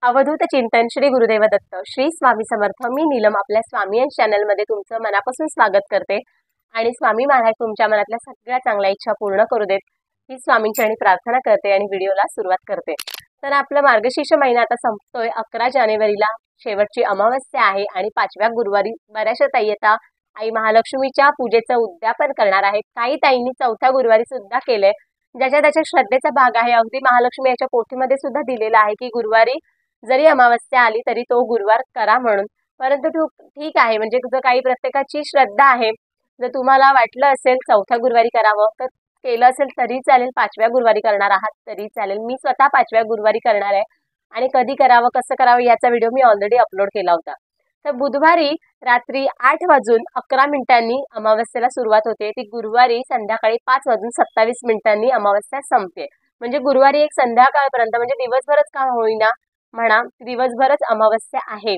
अवधूत चिंतन श्री गुरुदेव दत्त श्री स्वामी समर्थ. मी नीलम आपल्या स्वामी यांच्या चॅनल मध्ये तुमचं मनापासून स्वागत करते आणि स्वामी महाराज तुमच्या मनातल्या सगळ्या चांगल्या इच्छा पूर्ण करू देत ही स्वामींची प्रार्थना करते आणि व्हिडिओला सुरुवात करते. तर आपला मार्गशीर्ष महिना आता संपतोय. 11 जानेवारीला शेवटची अमावस्या आहे आणि 5व्या गुरुवारी बऱ्याचशा ताई आता आई महालक्ष्मीच्या पूजेचं उद्यापन करणार आहेत. काही ताईंनी 4थ्या गुरुवारी सुद्धा केलंय. ज्याच्या त्याच्या श्रद्धेचा भाग आहे. अगदी महालक्ष्मी याच्या पोथीमध्ये सुद्धा दिलेला आहे की गुरुवारी जरी अमावस्या आली तरी तो गुरुवार करा म्हणून. परंतु ठीक आहे, म्हणजे जर काही प्रत्येकाची श्रद्धा आहे. जर तुम्हाला वाटलं असेल 4थ्या गुरुवारी करावं तर केलं असेल तरी चालेल, 5व्या गुरुवारी करणार आहात तरी चालेल. मी स्वतः 5व्या गुरुवारी करणार आहे आणि कधी करावं कसं करावं याचा व्हिडिओ मी ऑलरेडी अपलोड केला होता. तर बुधवारी रात्री 8:11 अमावस्येला सुरुवात होते. ती गुरुवारी संध्याकाळी 5:27 अमावस्या संपते. म्हणजे गुरुवारी एक संध्याकाळपर्यंत म्हणजे दिवसभरच का होईना म्हणा, दिवसभरच अमावस्या आहे.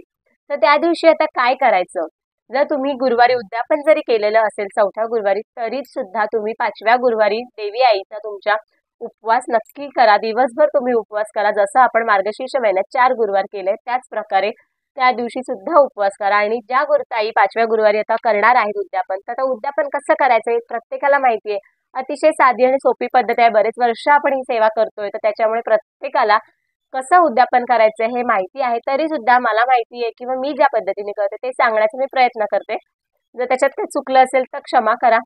तर त्या दिवशी आता काय करायचं? जर तुम्ही गुरुवारी उद्यापन जरी केलेलं असेल 4थ्या गुरुवारी तरी सुद्धा तुम्ही 5व्या गुरुवारी देवी आईचा तुमच्या उपवास नक्की करा. दिवसभर तुम्ही उपवास करा. जसं आपण मार्गशीर्ष महिन्यात 4 गुरुवार केले त्याच प्रकारे त्या दिवशी सुद्धा उपवास करा. आणि ज्या गुरुताई 5व्या गुरुवारी आता करणार आहेत उद्यापन, तर आता उद्यापन कसं करायचं हे प्रत्येकाला माहिती आहे. अतिशय साधी आणि सोपी पद्धत आहे. बरेच वर्ष आपण ही सेवा करतोय तर त्याच्यामुळे प्रत्येकाला कसं उद्यापन करायचं हे माहिती आहे. तरी सुद्धा मला माहिती आहे किंवा मी ज्या पद्धतीने करते ते सांगण्याचा मी प्रयत्न करते. जर त्याच्यात काही चुकलं असेल तर क्षमा करा.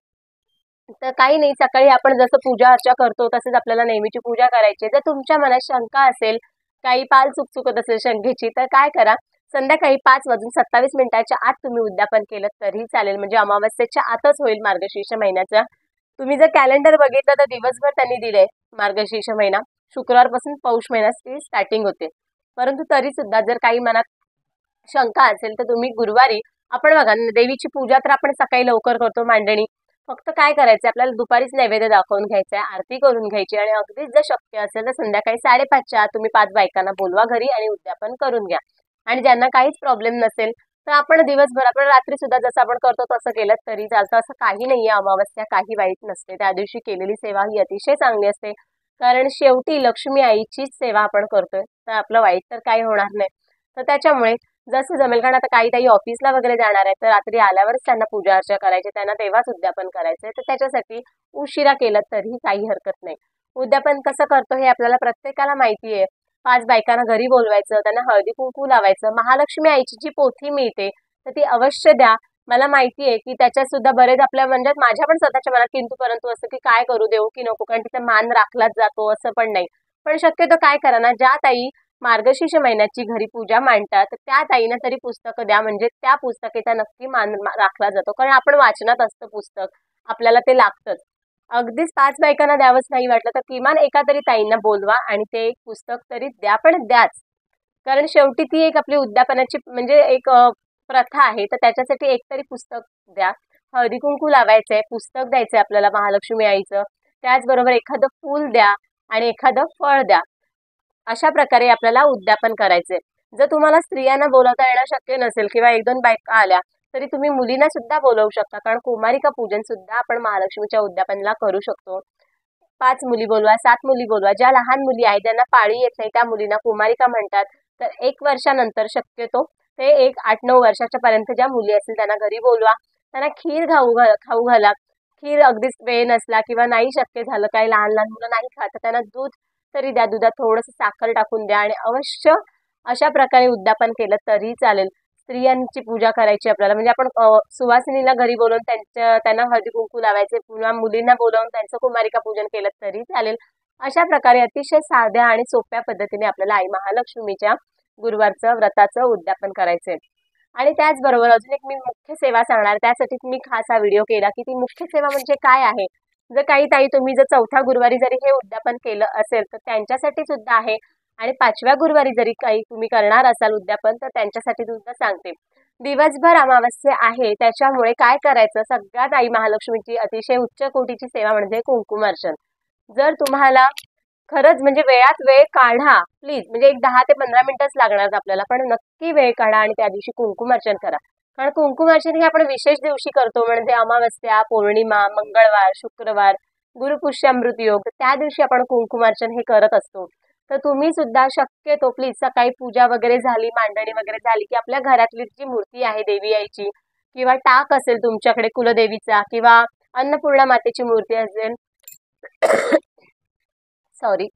तर काही नाही, सकाळी आपण जसं पूजा अर्चा करतो तसेच आपल्याला नेहमीची पूजा करायची. जर तुमच्या मनात शंका असेल, काही पाल चुकत असेल शंकेची, तर काय करा, संध्याकाळी 5:27 आत तुम्ही उद्यापन केलं तरी चालेल. म्हणजे अमावस्येच्या आतच होईल मार्गशीर्ष महिन्याचा. तुम्ही जर कॅलेंडर बघितलं तर दिवसभर त्यांनी दिलंय. मार्गशीर्ष महिना शुक्रवारपासून पौष महिन्याची स्टार्टिंग होते. परंतु तरी सुद्धा जर काही मनात शंका असेल तर तुम्ही गुरुवारी, आपण बघा देवीची पूजा तर आपण सकाळी लवकर करतो मांडणी. फक्त काय करायचं, आपल्याला दुपारीच नैवेद्य दाखवून घ्यायचा आहे, आरती करून घ्यायची आणि अगदीच जर शक्य असेल तर संध्याकाळी 5:30च्या आत तुम्ही 5 बायकांना बोलवा घरी आणि उद्यापन करून घ्या. आणि ज्यांना काहीच प्रॉब्लेम नसेल तर आपण दिवसभर, आपण रात्री सुद्धा जसं आपण करतो तसं केलं तरी चालतं. असं काही नाहीये. अमावस्या काही वाईट नसते. त्या दिवशी केलेली सेवा ही अतिशय चांगली असते. कारण शेवटी लक्ष्मी आईचीच सेवा आपण करतोय तर आपलं वाईट तर काही होणार नाही. तर त्याच्यामुळे जसं जमेल, कारण आता काही ऑफिसला वगैरे जाणार आहे तर रात्री आल्यावरच त्यांना पूजा अर्चा करायची, त्यांना तेव्हाच उद्यापन करायचंय. तर त्याच्यासाठी उशिरा केलं तरीही काही हरकत नाही. उद्यापन कसं करतो हे आपल्याला प्रत्येकाला माहिती आहे. 5 बायकांना घरी बोलवायचं, त्यांना हळदी कुंकू लावायचं. महालक्ष्मी आईची जी पोथी मिळते तर ती अवश्य द्या. मला माहिती आहे की त्याच्यात सुद्धा बरेच आपल्या म्हणजे माझ्या पण स्वतःच्या मनात किंतु परंतु असं की काय करू, देऊ की नको, कारण तिचा मान राखलाच जातो असं पण नाही. पण शक्यतो काय करा ना, ज्या ताई मार्गशीर्ष महिन्याची घरी पूजा मांडतात त्या ताईंना तरी पुस्तकं द्या. म्हणजे त्या पुस्तकेचा नक्की मान राखला जातो. कारण आपण वाचनात असतं पुस्तक, आपल्याला ते लागतंच. अगदीच 5 बायकांना द्यावंच नाही वाटलं तर किमान एका तरी ताईंना बोलवा आणि ते एक पुस्तक तरी द्या, पण द्याच. कारण शेवटी ती एक आपली उद्यापनाची म्हणजे एक प्रथा आहे. तर त्याच्यासाठी एक तरी पुस्तक द्या. हळदी कुंकू लावायचंय, पुस्तक द्यायचंय आपल्याला महालक्ष्मी आईचं. त्याचबरोबर एखादं फूल द्या आणि एखादं फळ द्या. अशा प्रकारे आपल्याला उद्यापन करायचंय. जर तुम्हाला स्त्रियांना बोलवता येणं शक्य नसेल किंवा 1-2 बायका आल्या तरी तुम्ही मुलींना सुद्धा बोलवू शकता. कारण कुमारिका पूजन सुद्धा आपण महालक्ष्मीच्या उद्यापनाला करू शकतो. 5 मुली बोलवा, 7 मुली बोलवा. ज्या लहान मुली आहेत ज्यांना पाळी येत नाही त्या मुलींना कुमारिका म्हणतात. तर 1 वर्षानंतर शक्यतो ते 8-9 वर्षाच्या पर्यंत ज्या मुली असतील त्यांना घरी बोलवा. त्यांना खीर खाऊ घाला. खीर अगदीच वेळ नसला किंवा नाही शक्य झालं, काही लहान लहान मुलं नाही खात, तर त्यांना दूध तरी द्या. दुधात थोडंसं साखर टाकून द्या आणि अवश्य अशा प्रकारे उद्यापन केलं तरी चालेल. स्त्रियांची पूजा करायची आपल्याला, म्हणजे आपण सुवासिनीला घरी बोलवून त्यांना हळदी कुंकू लावायचे, पुन्हा मुलींना बोलवून त्यांचं कुमारिका पूजन केलं तरी चालेल. अशा प्रकारे अतिशय साध्या आणि सोप्या पद्धतीने आपल्याला आई महालक्ष्मीच्या गुरुवारचं व्रताचं उद्यापन करायचंय. आणि त्याचबरोबर अजून एक मी मुख्य सेवा सांगणार, त्यासाठीच मी खास हा व्हिडिओ केला की ती मुख्य सेवा म्हणजे काय आहे. जर काही ताई तुम्ही जर 4थ्या गुरुवारी जरी हे उद्यापन केलं असेल तर त्यांच्यासाठी सुद्धा आहे. आणि 5व्या गुरुवारी जरी काही तुम्ही करणार असाल उद्यापन तर त्यांच्यासाठी सुद्धा सांगते. दिवसभर अमावस्या आहे त्याच्यामुळे काय करायचं, सगळ्यात आई महालक्ष्मीची अतिशय उच्च कोटीची सेवा म्हणजे कुंकुमार्चन. जर तुम्हाला खरंच म्हणजे वेळात वेळ काढा प्लीज, म्हणजे एक 10 ते 15 मिनिटच लागणार आपल्याला, पण नक्की वेळ काढा आणि त्या दिवशी कुंकुमार्चन करा. कारण कुंकुमार्चन हे आपण विशेष दिवशी करतो. म्हणजे अमावस्या, पौर्णिमा, मंगळवार, शुक्रवार, गुरुपुष्यामृत योग त्या दिवशी आपण कुंकुमार्चन हे करत असतो. तर तुम्ही सुद्धा शक्यतो प्लीज सकाळी पूजा वगैरे झाली, मांडणी वगैरे झाली की आपल्या घरातली जी मूर्ती आहे देवी आईची किंवा टाक असेल तुमच्याकडे कुलदेवीचा किंवा अन्नपूर्णा मातेची मूर्ती असेल सॉरी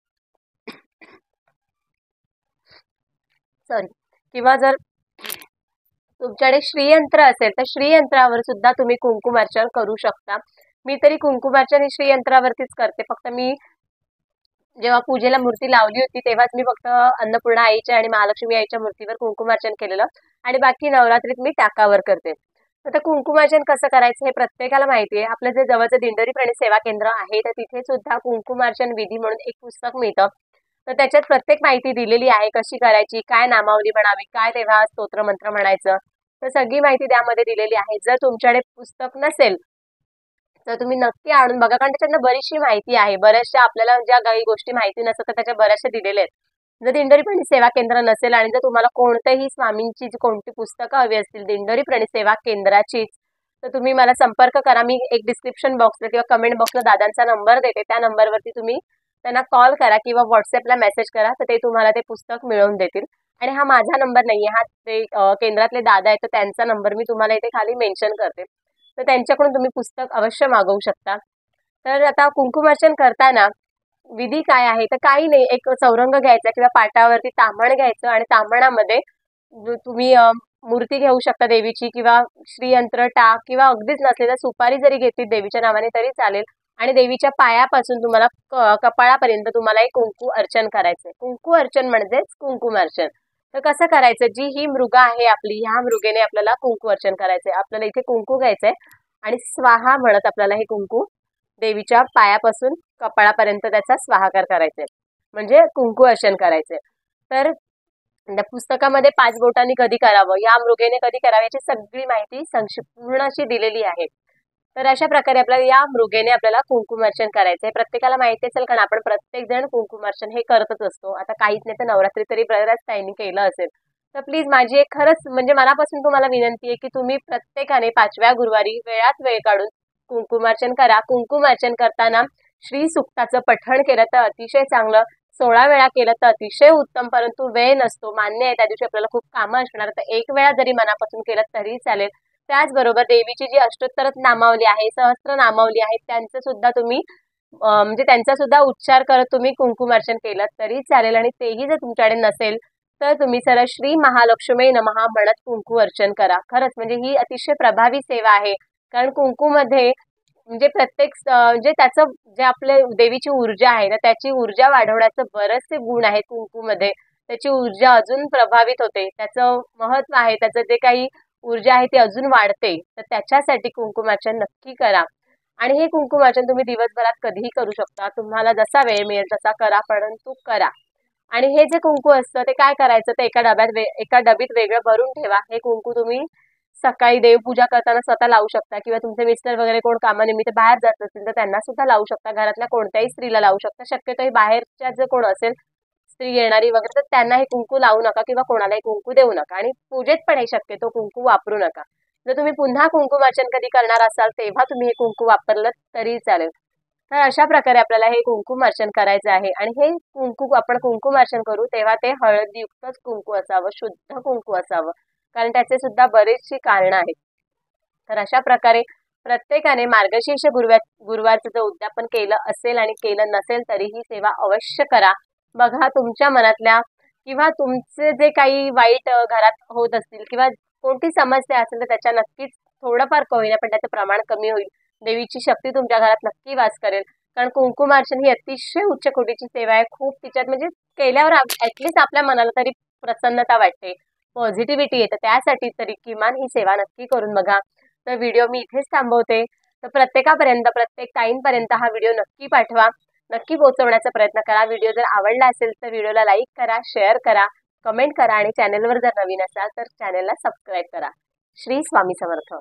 सॉरी किंवा जर तुमच्याकडे श्रीयंत्र असेल तर श्रीयंत्रावर सुद्धा तुम्ही कुंकुमार्चन करू शकता. मी तरी कुंकुमार्चन हे श्रीयंत्रावरतीच करते. फक्त मी जेव्हा पूजेला मूर्ती लावली होती तेव्हाच मी फक्त अन्नपूर्णा आईच्या आणि महालक्ष्मी आईच्या मूर्तीवर कुंकुमार्चन केलेलं आणि बाकी नवरात्रीत मी टाकावर करते. आता कुंकुमार्चन कसं करायचं हे प्रत्येकाला माहिती आहे. आपलं जे जवळचं दिंडोरी प्राणी सेवा केंद्र आहे तर तिथे सुद्धा कुंकुमार्चन विधी म्हणून एक पुस्तक मिळतं. तर त्याच्यात प्रत्येक माहिती दिलेली आहे, कशी करायची, काय नामावली म्हणावी, काय तेव्हा स्तोत्र मंत्र म्हणायचं, तर सगळी माहिती त्यामध्ये दिलेली आहे. जर तुमच्याकडे पुस्तक नसेल तर तुम्ही नक्की आणून बघा, कारण त्याच्यातनं बरीचशी माहिती आहे. बऱ्याचशा आपल्याला ज्या काही गोष्टी माहिती नसतात तर त्याच्या बऱ्याचशा दिलेल्या आहेत. जर दिंडोरी प्राणी सेवा केंद्र नसेल आणि जर तुम्हाला कोणतंही स्वामींची जी कोणती पुस्तकं हवी असतील दिंडोरी प्राणी सेवा केंद्राचीच, तर तुम्ही मला संपर्क करा. मी एक डिस्क्रिप्शन बॉक्सला किंवा कमेंट बॉक्सला दादांचा नंबर देते. त्या नंबरवरती तुम्ही त्यांना कॉल करा किंवा व्हॉट्सअपला मेसेज करा, तर ते तुम्हाला ते पुस्तक मिळवून देतील. आणि हा माझा नंबर नाहीये, हा ते केंद्रातले दादा आहेत तर त्यांचा नंबर मी तुम्हाला इथे खाली मेन्शन करते. तर त्यांच्याकडून तुम्ही पुस्तक अवश्य मागवू शकता. तर आता कुंकुमार्चन करताना विधी काय आहे तर काही नाही, एक चौरंग घ्यायचा किंवा पाटावरती ताम्हण घ्यायचं आणि ताम्हणामध्ये तुम्ही मूर्ती घेऊ शकता देवीची किंवा श्रीयंत्र टाक किंवा अगदीच नसले तर सुपारी जरी घेतली देवीच्या नावाने तरी चालेल. आणि देवीच्या पायापासून तुम्हाला कपाळापर्यंत तुम्हाला एक कुंकू अर्चन करायचंय. कुंकू अर्चन म्हणजेच कुंकुमार्चन. तर कसं करायचं, जी ही मृग आहे आपली, ह्या मृगेने आपल्याला कुंकू अर्चन करायचंय. आपल्याला इथे कुंकू घ्यायचंय आणि स्वाहा म्हणत आपल्याला हे कुंकू देवीच्या पायापासून कपाळापर्यंत त्याचा स्वाहाकार करायचंय, म्हणजे कुंकू अर्चन करायचंय. तर त्या पुस्तकामध्ये 5 बोटांनी कधी करावं, या मृगेने कधी करावं, याची सगळी माहिती पूर्ण अशी दिलेली आहे. तर अशा प्रकारे आपल्याला या मृगेने आपल्याला कुंकुमार्चन करायचंय. प्रत्येकाला माहिती असेल कारण आपण प्रत्येक जण कुंकुमार्चन हे करतच असतो. आता काहीच नाही तर नवरात्री तरी बऱ्याच टाइमनी केलं असेल. तर प्लीज माझी एक खरंच म्हणजे मनापासून तुम्हाला विनंती आहे की तुम्ही प्रत्येकाने 5व्या गुरुवारी वेळात वेळ काढून कुंकुमार्चन करा. कुंकुमार्चन करताना श्री सुक्ताचं पठण केलं तर अतिशय चांगलं, 16 वेळा केलं तर अतिशय उत्तम. परंतु वेळ नसतो, मान्य आहे, त्या दिवशी आपल्याला खूप कामं असणार, तर 1 वेळा जरी मनापासून केलं तरी चालेल. त्याचबरोबर देवीची जी अष्टोत्तर नामावली आहे, सहस्त्र नामावली आहे, त्यांचं सुद्धा तुम्ही म्हणजे त्यांचा सुद्धा उच्चार करत तुम्ही कुंकुमार्चन केलं तरी चालेल. आणि तेही जर तुमच्याकडे नसेल तर तुम्ही सरळ श्री महालक्ष्मी नमः म्हणत कुंकू अर्चन करा. खरंच म्हणजे ही अतिशय प्रभावी सेवा आहे. कारण कुंकूमध्ये म्हणजे प्रत्येक म्हणजे त्याचं जे आपल्या देवीची ऊर्जा आहे ना, त्याची ऊर्जा वाढवण्याचं बरेचसे गुण आहेत कुंकूमध्ये. त्याची ऊर्जा अजून प्रभावित होते, त्याचं महत्व आहे, त्याचं जे काही ऊर्जा आहे ती अजून वाढते. तर त्याच्यासाठी कुंकुमार्चन नक्की करा. आणि हे कुंकुमार्चन तुम्ही दिवसभरात कधीही करू शकता, तुम्हाला जसा वेळ मिळेल तसा करा, परंतु करा. आणि हे जे कुंकू असतं ते काय करायचं, ते एका डबीत वेगळं भरून ठेवा. हे कुंकू तुम्ही सकाळी देवपूजा करताना स्वतः लावू शकता किंवा तुमचे मिस्टर वगैरे कोण कामानिमित्त बाहेर जात असतील तर त्यांना सुद्धा लावू शकता. घरातल्या कोणत्याही स्त्रीला लावू शकता. शक्यतो बाहेरच्या जर कोण असेल स्त्री येणारी वगैरे तर त्यांना हे कुंकू लावू नका किंवा कोणालाही कुंकू देऊ नका. आणि पूजेत पण हे शक्यतो कुंकू वापरू नका. जर तुम्ही पुन्हा कुंकुमार्चन कधी करणार असाल तेव्हा तुम्ही हे कुंकू वापरलं तरी चालेल. तर अशा प्रकारे आपल्याला हे कुंकुमार्चन करायचं आहे. आणि हे कुंकू आपण कुंकुमार्चन करू तेव्हा ते हळदयुक्तच कुंकू असावं, शुद्ध कुंकू असावं, कारण त्याचे सुद्धा बरेचशी कारणं आहेत. तर अशा प्रकारे प्रत्येकाने मार्गशीर्ष गुरुवारचं जर उद्यापन केलं असेल आणि केलं नसेल तरी ही सेवा अवश्य करा. बघा तुमच्या मनातल्या किंवा तुमचे जे काही वाईट घरात होत असतील किंवा कोणती समस्या असेल तर त्याच्या नक्कीच थोडंफार का होईना पण त्याचं प्रमाण कमी होईल. देवीची शक्ती तुमच्या घरात नक्की वास करेल. कारण कुंकुमार्चन ही अतिशय उच्च कोटीची सेवा आहे. खूप तिच्यात म्हणजे केल्यावर ऍटलिस्ट आपल्या मनाला तरी प्रसन्नता वाटते, पॉझिटिव्हिटी येते. त्यासाठी तरी किमान ही सेवा नक्की करून बघा. तर व्हिडिओ मी इथेच थांबवते. तर प्रत्येक ताईंपर्यंत हा व्हिडिओ नक्की पाठवा, नक्की पोहोचवण्याचा प्रयत्न करा. व्हिडिओ जर आवडला असेल तर व्हिडिओला लाईक करा, शेअर करा, कमेंट करा आणि चॅनलवर जर नवीन असाल तर चॅनलला सबस्क्राईब करा. श्री स्वामी समर्थ.